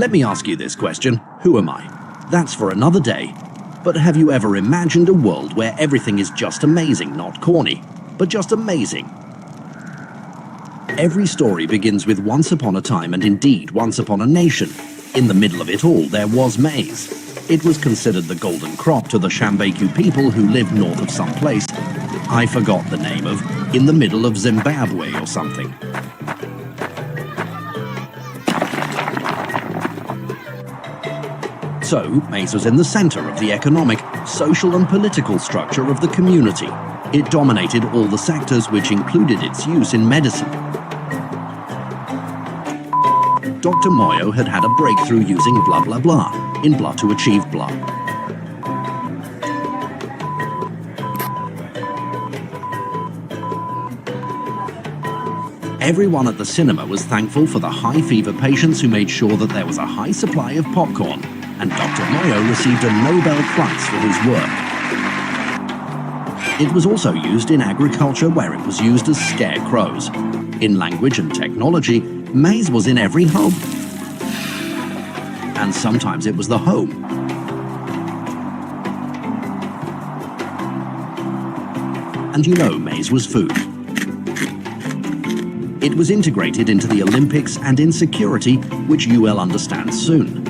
Let me ask you this question. Who am I? That's for another day. But have you ever imagined a world where everything is just amazing, not corny, but just amazing? Every story begins with once upon a time and indeed once upon a nation. In the middle of it all, there was maize. It was considered the golden crop to the Shambaku people who lived north of some place. I forgot the name of, in the middle of Zimbabwe or something. So, maize was in the center of the economic, social and political structure of the community. It dominated all the sectors, which included its use in medicine. Dr. Moyo had had a breakthrough using blah blah blah in blah to achieve blah. Everyone at the cinema was thankful for the high fever patients who made sure that there was a high supply of popcorn, and Dr. Moyo received a Nobel Prize for his work. It was also used in agriculture, where it was used as scarecrows. In language and technology, maize was in every home. And sometimes it was the home. And you know maize was food. It was integrated into the Olympics and in security, which you will understand soon.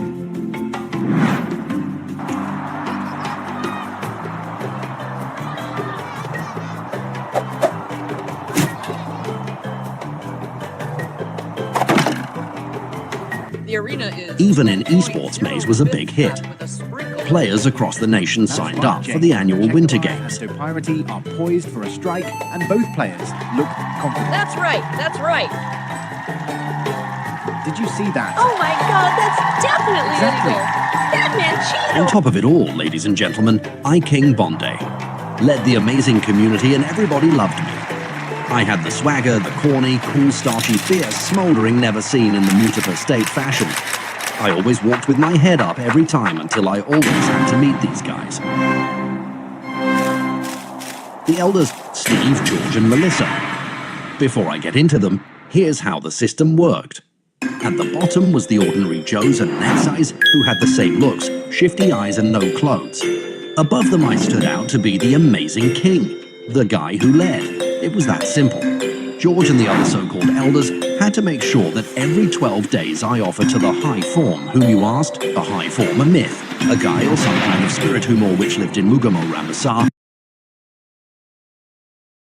Even in esports, maize was a big hit. Players across the nation signed up for the annual Winter Games. So Priority are poised for a strike, and both players look confident. That's right, that's right. Did you see that? Oh my god, that's definitely Exactly. illegal. That man cheated. On top of it all, ladies and gentlemen, I King Bondi led the amazing community and everybody loved me. I had the swagger, the corny, cool, starchy, fierce, smouldering, never seen in the mutable state fashion. I always walked with my head up every time until I always had to meet these guys. The elders, Steve, George and Melissa. Before I get into them, here's how the system worked. At the bottom was the ordinary Joes and Nexais who had the same looks, shifty eyes and no clothes. Above them I stood out to be the amazing king, the guy who led. It was that simple. George and the other so-called elders had to make sure that every 12 days I offered to the high form, whom you asked, a high form, a myth, a guy or some kind of spirit whom or which lived in Mugamo Ramasa.